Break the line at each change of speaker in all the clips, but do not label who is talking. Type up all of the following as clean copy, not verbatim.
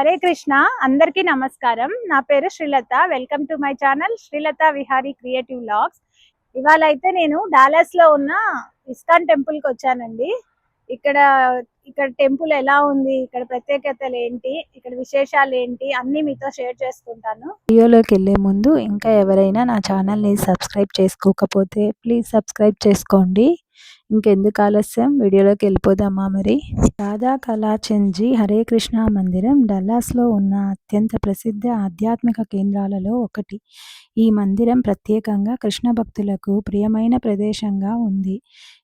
హరే కృష్ణ. అందరికీ నమస్కారం. నా పేరు Srilatha. Welcome to my channel Srilatha Vihari creative vlogs. ఇవాళ అయితే నేను డాలస్ లో ఉన్న ఇస్కాన్ టెంపుల్ కి వచ్చానండి. ఇక్కడ ఇక్కడ టెంపుల్ ఎలా ఉంది, ఇక్కడ ప్రత్యేకతలు ఏంటి, ఇక్కడ విశేషాలు ఏంటి అన్ని మీతో షేర్ చేసుకుంటాను.
వీడియోలోకి వెళ్ళే ముందు ఇంకా ఎవరైనా నా ఛానల్ని సబ్స్క్రైబ్ చేసుకోకపోతే ప్లీజ్ సబ్స్క్రైబ్ చేసుకోండి. ఇంకెందుకు ఆలస్యం, వీడియోలోకి వెళ్ళిపోదామా మరి. రాధా కళాచంద్ హరే కృష్ణ మందిరం డల్లాస్లో ఉన్న అత్యంత ప్రసిద్ధ ఆధ్యాత్మిక కేంద్రాలలో ఒకటి. ఈ మందిరం ప్రత్యేకంగా కృష్ణ భక్తులకు ప్రియమైన ప్రదేశంగా ఉంది.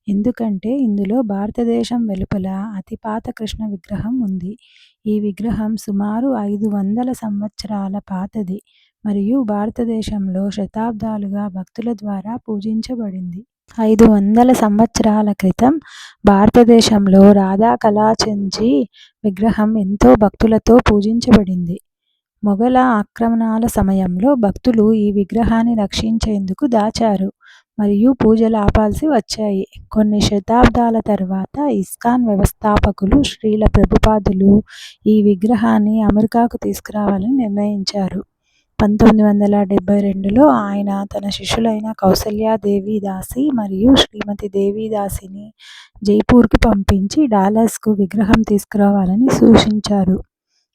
ఎందుకంటే ఇందులో భారతదేశం వెలుపల అతిపాత కృష్ణ విగ్రహం ఉంది. ఈ విగ్రహం సుమారు 500 సంవత్సరాల పాతది మరియు భారతదేశంలో శతాబ్దాలుగా భక్తుల ద్వారా పూజించబడింది. 500 సంవత్సరాల క్రితం భారతదేశంలో రాధా కళాచంద్ విగ్రహం ఎంతో భక్తులతో పూజించబడింది. మొఘల ఆక్రమణాల సమయంలో భక్తులు ఈ విగ్రహాన్ని రక్షించేందుకు దాచారు మరియు పూజలు ఆపాల్సి వచ్చాయి. కొన్ని శతాబ్దాల తర్వాత ఇస్కాన్ వ్యవస్థాపకులు శ్రీల ప్రభుపాదులు ఈ విగ్రహాన్ని అమెరికాకు తీసుకురావాలని నిర్ణయించారు. 1972లో ఆయన తన శిష్యులైన కౌసల్యా దేవి దాసి మరియు శ్రీమతి దేవి దాసిని జైపూర్కి పంపించి డాలస్కు విగ్రహం తీసుకురావాలని సూచించారు.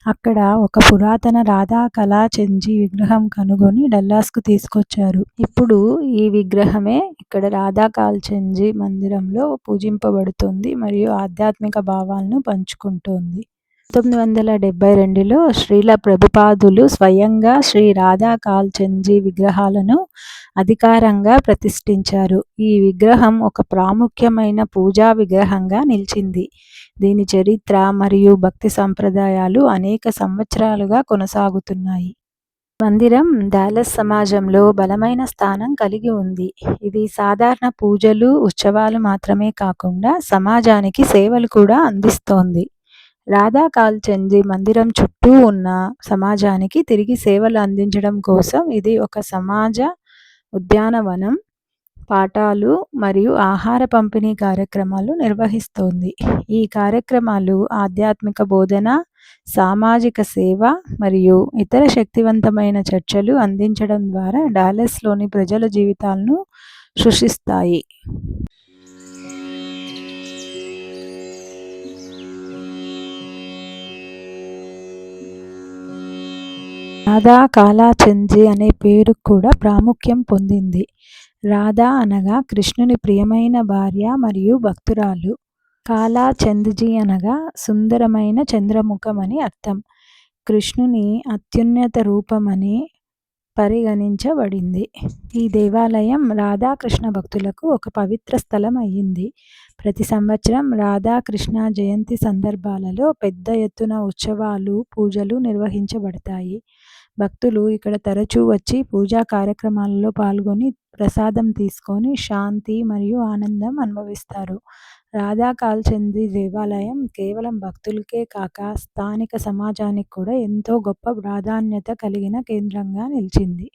అక్కడ ఒక పురాతన రాధా కళాచంద్ విగ్రహం కనుగొని డల్లాస్కు తీసుకొచ్చారు. ఇప్పుడు ఈ విగ్రహమే ఇక్కడ రాధా కళాచంద్ మందిరంలో పూజింపబడుతుంది మరియు ఆధ్యాత్మిక భావాలను పంచుకుంటోంది. 1972లో శ్రీల ప్రభుపాదులు స్వయంగా శ్రీ రాధా కళాచంద్ విగ్రహాలను అధికారంగా ప్రతిష్ఠించారు. ఈ విగ్రహం ఒక ప్రాముఖ్యమైన పూజా విగ్రహంగా నిలిచింది. దీని చరిత్ర మరియు భక్తి సంప్రదాయాలు అనేక సంవత్సరాలుగా కొనసాగుతున్నాయి. మందిరం డాలస్ సమాజంలో బలమైన స్థానం కలిగి ఉంది. ఇది సాధారణ పూజలు, ఉత్సవాలు మాత్రమే కాకుండా సమాజానికి సేవలు కూడా అందిస్తోంది. రాధా కళాచంద్ మందిరం చుట్టూ ఉన్న సమాజానికి తిరిగి సేవలు అందించడం కోసం ఇది ఒక సమాజ ఉద్యానవనం, పాఠాలు మరియు ఆహార పంపిణీ కార్యక్రమాలు నిర్వహిస్తోంది. ఈ కార్యక్రమాలు ఆధ్యాత్మిక బోధన, సామాజిక సేవ మరియు ఇతర శక్తివంతమైన చర్చలు అందించడం ద్వారా డాలస్లోని ప్రజల జీవితాలను సృష్టిస్తాయి. రాధా కళాచంద్ అనే పేరు కూడా ప్రాముఖ్యం పొందింది. రాధా అనగా కృష్ణుని ప్రియమైన భార్య మరియు భక్తురాలు. కళాచంద్ అనగా సుందరమైన చంద్రముఖం అని అర్థం. కృష్ణుని అత్యున్నత రూపమని పరిగణించబడింది. ఈ దేవాలయం రాధాకృష్ణ భక్తులకు ఒక పవిత్ర స్థలం అయ్యింది. ప్రతి సంవత్సరం రాధాకృష్ణ జయంతి సందర్భాలలో పెద్ద ఎత్తున ఉత్సవాలు, పూజలు నిర్వహించబడతాయి. భక్తులు ఇక్కడ తరచూ వచ్చి పూజా కార్యక్రమాలలో పాల్గొని ప్రసాదం తీసుకొని శాంతి మరియు ఆనందం అనుభవిస్తారు. రాధా కళాచంద్ దేవాలయం కేవలం భక్తులకే కాక స్థానిక సమాజానికి కూడా ఎంతో గొప్ప ప్రాధాన్యత కలిగిన కేంద్రంగా నిలిచింది.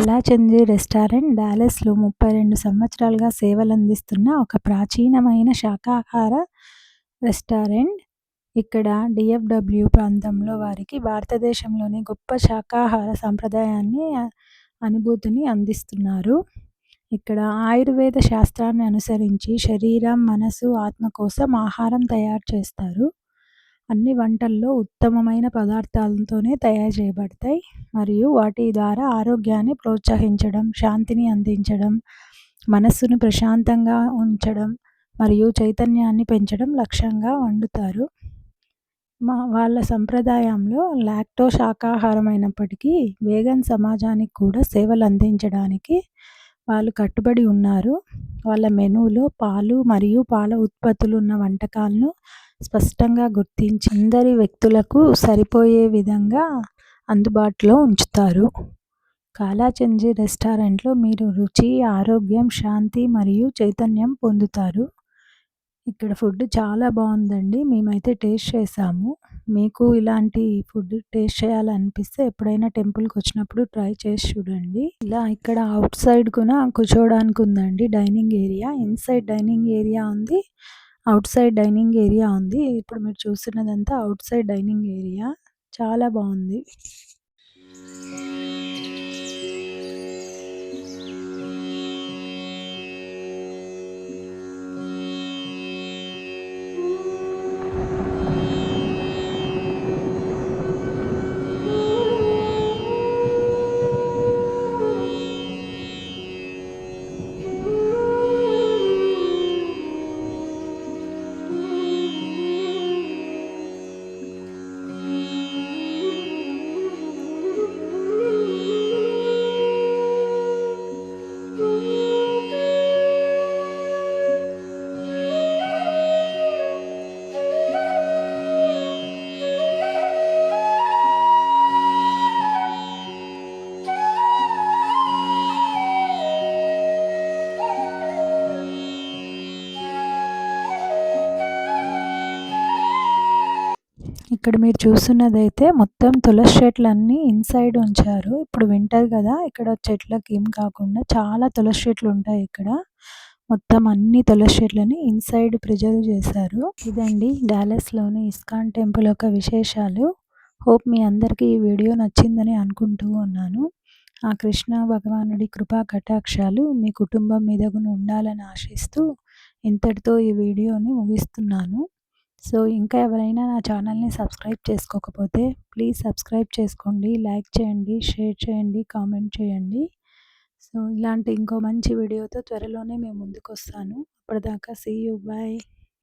కళాచంద్రి రెస్టారెంట్ డాలస్లో 32 సంవత్సరాలుగా సేవలందిస్తున్న ఒక ప్రాచీనమైన శాకాహార రెస్టారెంట్. ఇక్కడ డిఎఫ్డబ్ల్యూ ప్రాంతంలో వారికి భారతదేశంలోని గొప్ప శాకాహార సంప్రదాయాన్ని అనుభూతిని అందిస్తున్నారు. ఇక్కడ ఆయుర్వేద శాస్త్రాన్ని అనుసరించి శరీరం, మనసు, ఆత్మ కోసం ఆహారం తయారు చేస్తారు. అన్ని వంటల్లో ఉత్తమమైన పదార్థాలతోనే తయారు చేయబడతాయి మరియు వాటి ద్వారా ఆరోగ్యాన్ని ప్రోత్సహించడం, శాంతిని అందించడం, మనస్సును ప్రశాంతంగా ఉంచడం మరియు చైతన్యాన్ని పెంచడం లక్ష్యంగా వండుతారు. వాళ్ళ సంప్రదాయంలో లాక్టో శాకాహారం అయినప్పటికీ వేగన్ సమాజానికి కూడా సేవలు అందించడానికి వాళ్ళు కట్టుబడి ఉన్నారు. వాళ్ళ మెనూలో పాలు మరియు పాల ఉత్పత్తులు ఉన్న వంటకాలను స్పష్టంగా గుర్తించి అందరి వ్యక్తులకు సరిపోయే విధంగా అందుబాటులో ఉంచుతారు. కాలాచంద్రి రెస్టారెంట్లో మీరు రుచి, ఆరోగ్యం, శాంతి మరియు చైతన్యం పొందుతారు. ఇక్కడ ఫుడ్ చాలా బాగుందండి. మేమైతే టేస్ట్ చేసాము. మీకు ఇలాంటి ఫుడ్ టేస్ట్ చేయాలనిపిస్తే ఎప్పుడైనా టెంపుల్కి వచ్చినప్పుడు ట్రై చేసి చూడండి. ఇలా ఇక్కడ అవుట్ సైడ్ కూడా కూర్చోవడానికి ఉందండి dining area. Inside dining area ఉంది, అవుట్ సైడ్ డైనింగ్ ఏరియా ఉంది. ఇప్పుడు మీరు చూస్తున్నదంతా అవుట్ సైడ్ డైనింగ్ ఏరియా. చాలా బాగుంది. ఇక్కడ మీరు చూస్తున్నదైతే మొత్తం తులసి చెట్లన్నీ ఇన్సైడ్ ఉంచారు. ఇప్పుడు వింటర్ కదా, ఇక్కడ చెట్లకి ఏం కాకుండా చాలా తులసి చెట్లు ఉంటాయి ఇక్కడ. మొత్తం అన్ని తులసి చెట్లని ఇన్సైడ్ ప్రిజర్వ్ చేశారు. ఇదండి డాలస్లోని ఇస్కాన్ టెంపుల్ యొక్క విశేషాలు. హోప్ మీ అందరికీ ఈ వీడియో నచ్చిందని అనుకుంటూ ఉన్నాను. ఆ కృష్ణ భగవానుడి కృపా కటాక్షాలు మీ కుటుంబం మీద ఉండాలని ఆశిస్తూ ఇంతటితో ఈ వీడియోని ముగిస్తున్నాను. సో ఇంకా ఎవరైనా నా ఛానల్ని సబ్స్క్రైబ్ చేసుకోకపోతే ప్లీజ్ సబ్స్క్రైబ్ చేసుకోండి, లైక్ చేయండి, షేర్ చేయండి, కామెంట్ చేయండి. సో ఇలాంటి ఇంకో మంచి వీడియోతో త్వరలోనే మేము ముందుకు వస్తాను. అప్పటిదాకా సీ యూ, బాయ్.